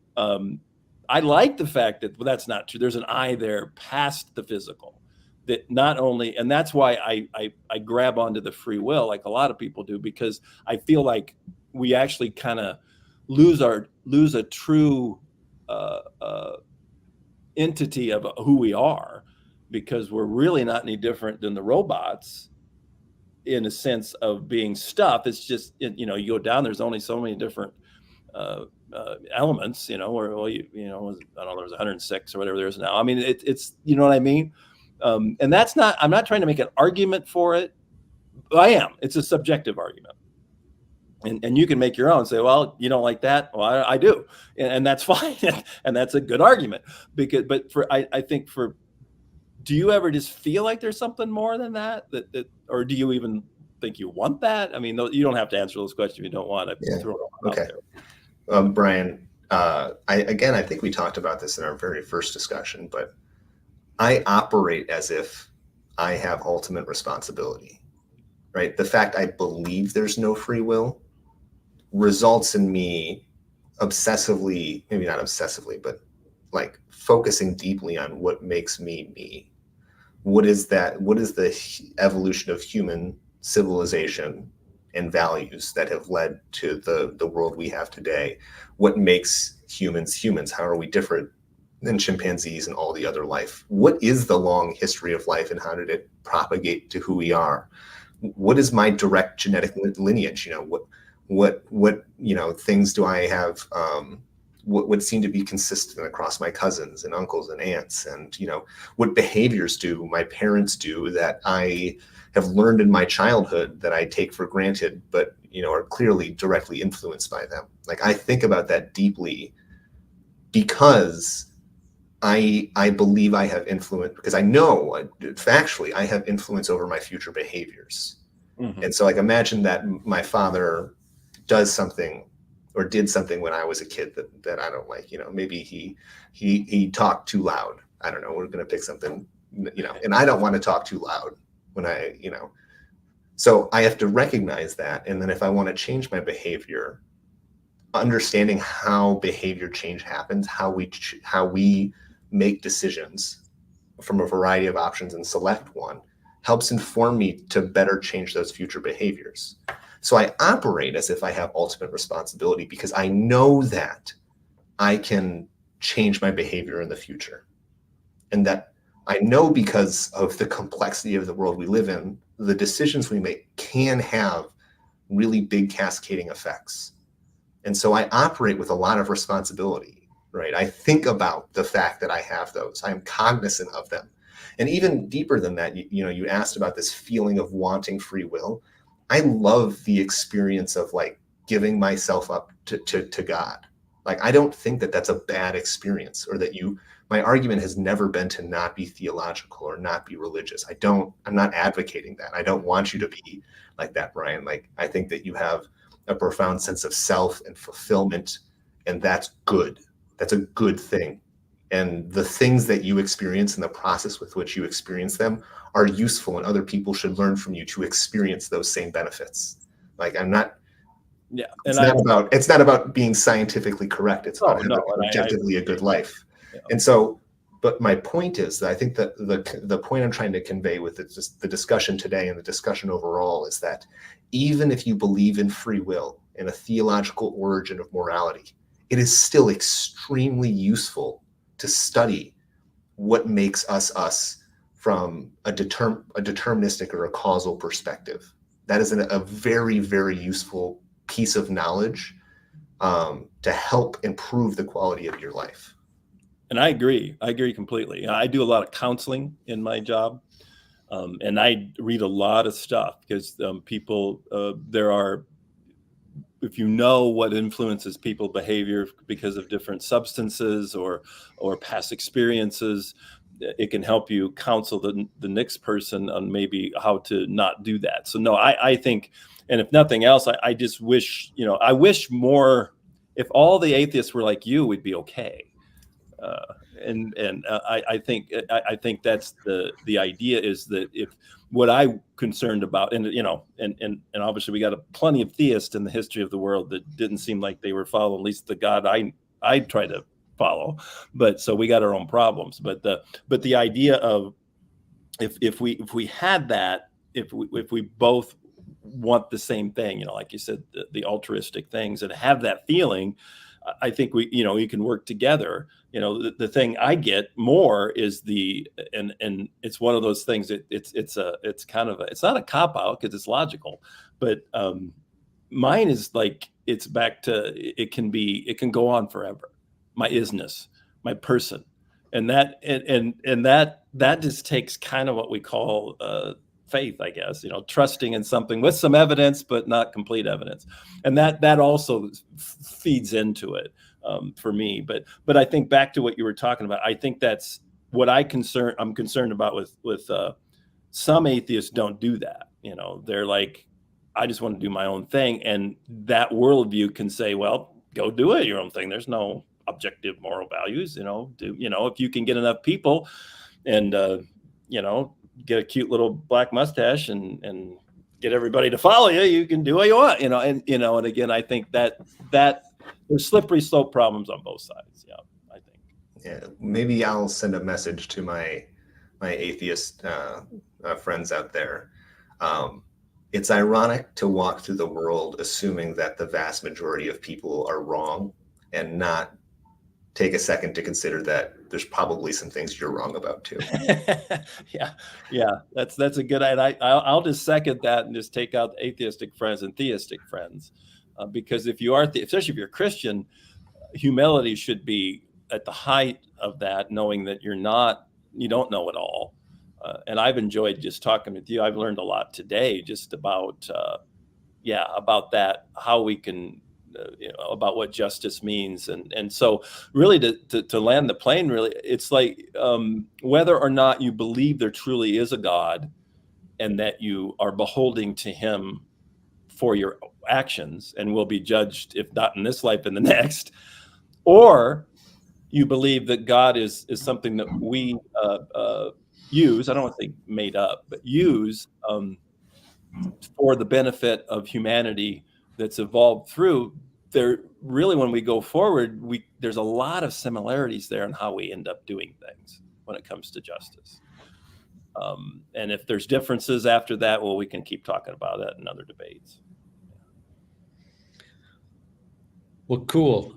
I like the fact that that's not true. There's an I there past the physical, that not only, and that's why I grab onto the free will like a lot of people do, because I feel like we actually kind of lose a true entity of who we are, because we're really not any different than the robots in a sense of being stuff. It's just, you go down, there's only so many different elements, or, I don't know, there's 106 or whatever there is now. I mean, it's, you know what I mean? And that's not, I'm not trying to make an argument for it. It's a subjective argument. And you can make your own, say, well, you don't like that. Well, I do. And that's fine. And that's a good argument, I think do you ever just feel like there's something more than that, or do you even think you want that? I mean, you don't have to answer those questions if you don't want to throw it out there. Brian, I think we talked about this in our very first discussion, but I operate as if I have ultimate responsibility, right? The fact I believe there's no free will results in me obsessively, maybe not obsessively, but like focusing deeply on what makes me. What is that? What is the evolution of human civilization and values that have led to the world we have today? What makes humans humans? How are we different than chimpanzees and all the other life? What is the long history of life, and how did it propagate to who we are? What is my direct genetic lineage? What things do I have? What would seem to be consistent across my cousins and uncles and aunts, and what behaviors do my parents do that I have learned in my childhood that I take for granted, but are clearly directly influenced by them. Like, I think about that deeply because I believe I have influence, because I know factually I have influence over my future behaviors. Mm-hmm. And so, like, imagine that my father does something or did something when I was a kid that I don't like. Maybe he talked too loud. I don't know. We're going to pick something, and I don't want to talk too loud when So I have to recognize that. And then if I want to change my behavior, understanding how behavior change happens, how we make decisions from a variety of options and select one, helps inform me to better change those future behaviors. So I operate as if I have ultimate responsibility because I know that I can change my behavior in the future. And that I know, because of the complexity of the world we live in, the decisions we make can have really big cascading effects. And so I operate with a lot of responsibility, right? I think about the fact that I have those. I am cognizant of them. And even deeper than that, you asked about this feeling of wanting free will. I love the experience of like giving myself up to God. Like, I don't think that that's a bad experience, or that my argument has never been to not be theological or not be religious. I'm not advocating that. I don't want you to be like that, Brian. Like, I think that you have a profound sense of self and fulfillment, and that's good. That's a good thing. And the things that you experience and the process with which you experience them are useful, and other people should learn from you to experience those same benefits. Like, Yeah, it's not about being scientifically correct. It's about having objectively a good life. Yeah. And so, but my point is that I think that the point I'm trying to convey with the discussion today and the discussion overall is that even if you believe in free will and a theological origin of morality, it is still extremely useful to study what makes us from a deterministic or a causal perspective. That is a very, very useful piece of knowledge to help improve the quality of your life. And I agree completely. I do a lot of counseling in my job, and I read a lot of stuff because people, if you know what influences people's behavior because of different substances or past experiences, it can help you counsel the next person on maybe how to not do that. So no, I think, and if nothing else, I just wish, I wish more, if all the atheists were like you, we'd be okay. I think that's the idea, is that if what I'm concerned about, and obviously we got plenty of theists in the history of the world that didn't seem like they were following at least the God I try to follow, but so we got our own problems. But the idea of if we had that, if we both want the same thing, like you said, the altruistic things, and have that feeling, I think we can work together. The thing I get more is and it's one of those things that it's kind of it's not a cop out because it's logical, but mine is like, it's back to, it can go on forever. My isness, my person, and that just takes kind of what we call faith, I guess, trusting in something with some evidence, but not complete evidence. And that also feeds into it for me. But I think back to what you were talking about, I think that's what I'm concerned about with some atheists don't do that. They're like, I just want to do my own thing. And that worldview can say, well, go do it your own thing. There's no objective moral values, if you can get enough people and, get a cute little black mustache and get everybody to follow you, you can do what you want, and again, I think that there's slippery slope problems on both sides. Yeah, I think. Yeah, maybe I'll send a message to my atheist friends out there. It's ironic to walk through the world assuming that the vast majority of people are wrong, and not take a second to consider that there's probably some things you're wrong about too. Yeah, that's a good idea. I'll just second that and just take out atheistic friends and theistic friends, because if you are, especially if you're Christian, humility should be at the height of that, knowing that you don't know it all. And I've enjoyed just talking with you. I've learned a lot today just about that, how we can, about what justice means. And so really to land the plane, really, it's like whether or not you believe there truly is a God and that you are beholding to him for your actions and will be judged, if not in this life, in the next, or you believe that God is something that we use, I don't want to say made up, but use for the benefit of humanity that's evolved through there. Really, when we go forward, there's a lot of similarities there in how we end up doing things when it comes to justice. And if there's differences after that, well, we can keep talking about that in other debates. Well, cool.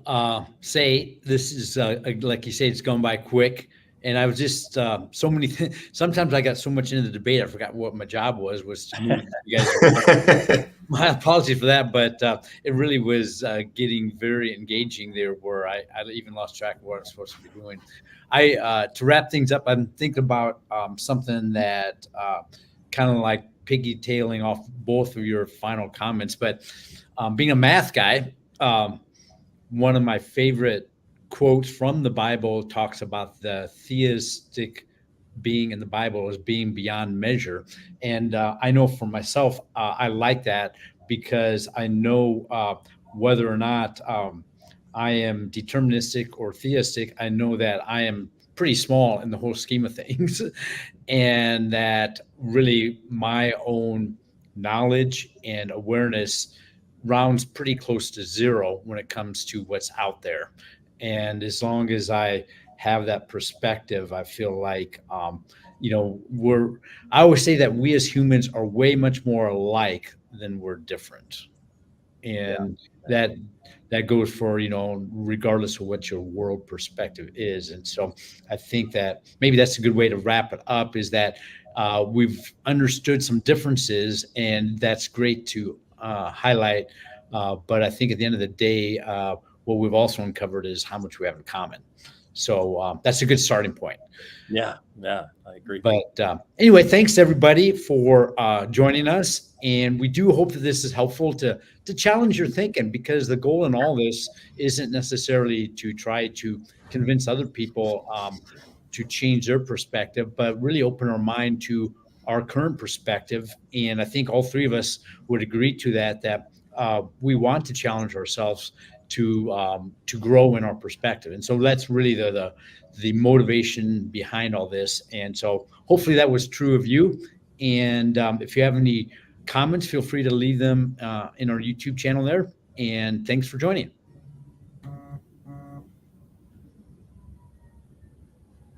Say this is like you say, it's going by quick, and I was just so many. Sometimes I got so much into the debate, I forgot what my job was to move you guys. My apologies for that, but it really was getting very engaging there, where I even lost track of what I was supposed to be doing. To wrap things up, I'm thinking about something that kind of like piggy-tailing off both of your final comments, but being a math guy. One of my favorite quotes from the Bible talks about the theistic being in the Bible as being beyond measure. And I know for myself, I like that because I know whether or not I am deterministic or theistic, I know that I am pretty small in the whole scheme of things. And that really my own knowledge and awareness rounds pretty close to zero when it comes to what's out there. And as long as I have that perspective, I feel like, I always say that we as humans are way much more alike than we're different. And that goes for, regardless of what your world perspective is. And so I think that maybe that's a good way to wrap it up, is that we've understood some differences, and that's great to highlight. But I think at the end of the day, what we've also uncovered is how much we have in common. So that's a good starting point. Yeah, I agree. But anyway, thanks everybody for joining us. And we do hope that this is helpful to challenge your thinking, because the goal in all this isn't necessarily to try to convince other people to change their perspective, but really open our mind to our current perspective. And I think all three of us would agree to that we want to challenge ourselves to grow in our perspective. And so that's really the motivation behind all this. And so hopefully that was true of you. And if you have any comments, feel free to leave them in our YouTube channel there. And thanks for joining.